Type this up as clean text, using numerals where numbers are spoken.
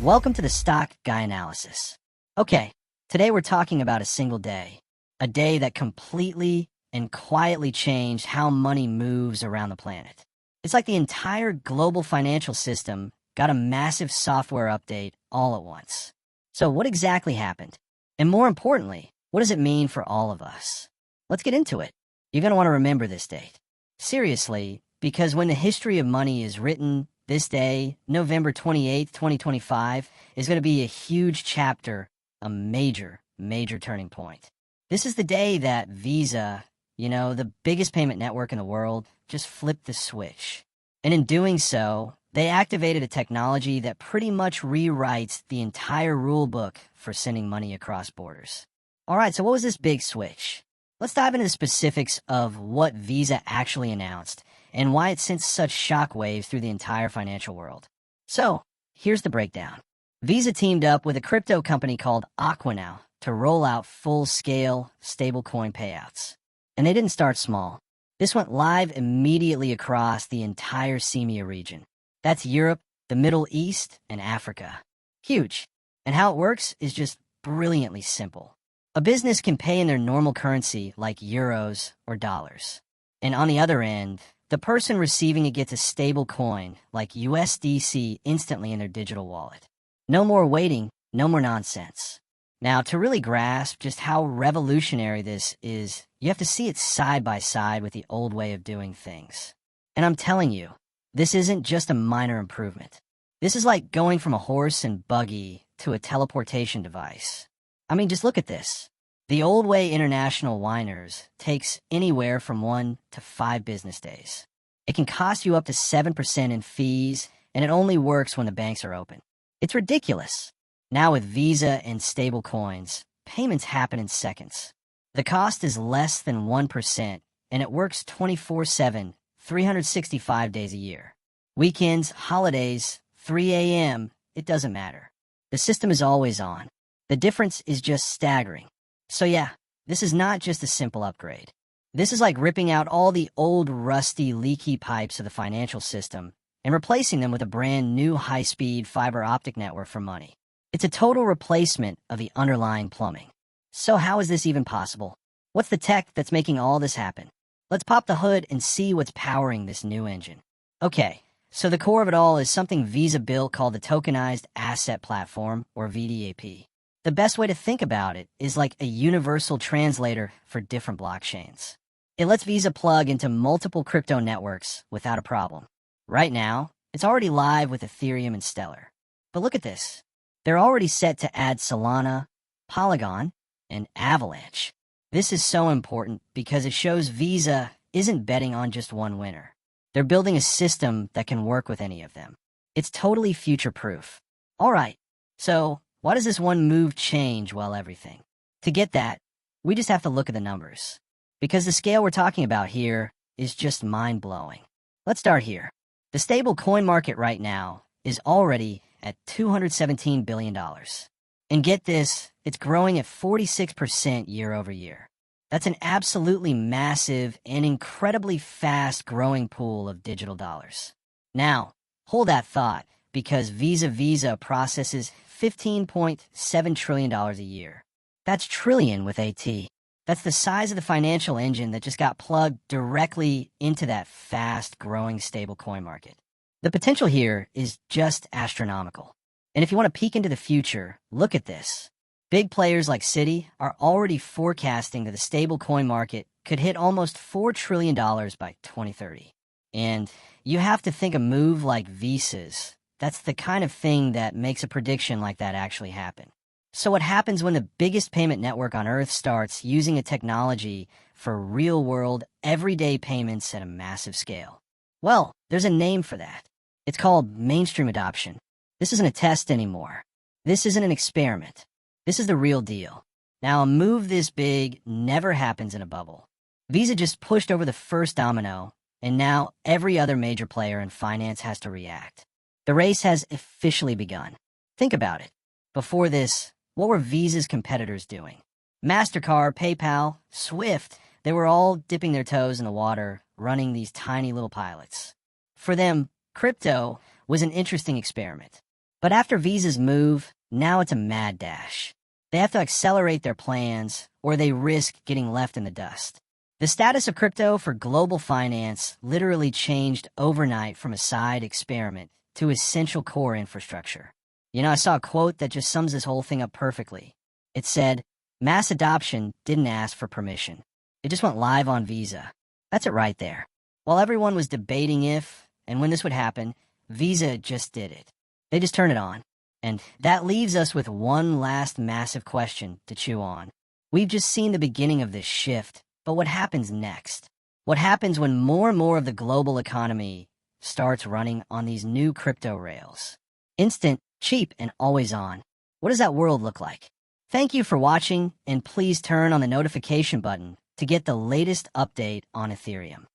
Welcome to the Stock Guy Analysis. Okay, today we're talking about a single day. A day that completely and quietly changed how money moves around the planet. It's like the entire global financial system got a massive software update all at once. So what exactly happened? And more importantly, what does it mean for all of us? Let's get into it. You're going to want to remember this date. Seriously, because when the history of money is written, this day, November 28th, 2025, is going to be a huge chapter, a major turning point. This is the day that Visa, the biggest payment network in the world, just flipped the switch. And in doing so, they activated a technology that pretty much rewrites the entire rule book for sending money across borders. All right, so what was this big switch? Let's dive into the specifics of what Visa actually announced and why it sent such shockwaves through the entire financial world. So, here's the breakdown. Visa teamed up with a crypto company called Aqua to roll out full-scale stablecoin payouts. And they didn't start small. This went live immediately across the entire CEMEA region. That's Europe, the Middle East, and Africa. Huge. And how it works is just brilliantly simple. A business can pay in their normal currency like euros or dollars. And on the other end, the person receiving it gets a stable coin like USDC instantly in their digital wallet. No more waiting, no more nonsense. Now, to really grasp just how revolutionary this is, you have to see it side by side with the old way of doing things. And I'm telling you, this isn't just a minor improvement. This is like going from a horse and buggy to a teleportation device. I mean, just look at this. The old way international wires takes anywhere from 1 to 5 business days. It can cost you up to 7% in fees, and it only works when the banks are open. It's ridiculous. Now with Visa and stablecoins, payments happen in seconds. The cost is less than 1%, and it works 24/7, 365 days a year. Weekends, holidays, 3 a.m., it doesn't matter. The system is always on. The difference is just staggering. So yeah, this is not just a simple upgrade. This is like ripping out all the old, rusty, leaky pipes of the financial system and replacing them with a brand new high-speed fiber optic network for money. It's a total replacement of the underlying plumbing. So how is this even possible? What's the tech that's making all this happen? Let's pop the hood and see what's powering this new engine. Okay, so the core of it all is something Visa built called the Tokenized Asset Platform, or VDAP. The best way to think about it is like a universal translator for different blockchains. It lets Visa plug into multiple crypto networks without a problem. Right now, it's already live with Ethereum and Stellar. But look at this. They're already set to add Solana, Polygon, and Avalanche. This is so important because it shows Visa isn't betting on just one winner. They're building a system that can work with any of them. It's totally future-proof. All right, so why does this one move change everything? To get that, we just have to look at the numbers. Because the scale we're talking about here is just mind-blowing. Let's start here. The stable coin market right now is already at $217 billion. And get this, it's growing at 46% year over year. That's an absolutely massive and incredibly fast-growing pool of digital dollars. Now, hold that thought, because Visa processes $15.7 trillion a year. That's trillion with AT. That's the size of the financial engine that just got plugged directly into that fast-growing stablecoin market. The potential here is just astronomical. And if you want to peek into the future, look at this. Big players like Citi are already forecasting that the stablecoin market could hit almost $4 trillion by 2030. And you have to think a move like Visa's. That's the kind of thing that makes a prediction like that actually happen. So what happens when the biggest payment network on Earth starts using a technology for real-world, everyday payments at a massive scale? Well, there's a name for that. It's called mainstream adoption. This isn't a test anymore. This isn't an experiment. This is the real deal. Now, a move this big never happens in a bubble. Visa just pushed over the first domino, and now every other major player in finance has to react. The race has officially begun. Think about it. Before this, what were Visa's competitors doing? MasterCard, PayPal, Swift, they were all dipping their toes in the water, running these tiny little pilots. For them, crypto was an interesting experiment. But after Visa's move, now it's a mad dash. They have to accelerate their plans, or they risk getting left in the dust. The status of crypto for global finance literally changed overnight from a side experiment to essential core infrastructure. I saw a quote that just sums this whole thing up perfectly. It said, "Mass adoption didn't ask for permission. It just went live on Visa." That's it right there. While everyone was debating if and when this would happen, Visa just did it. They just turned it on. And that leaves us with one last massive question to chew on. We've just seen the beginning of this shift, but what happens next? What happens when more and more of the global economy starts running on these new crypto rails? Instant, cheap, and always on. What does that world look like? Thank you for watching, and please turn on the notification button to get the latest update on Ethereum.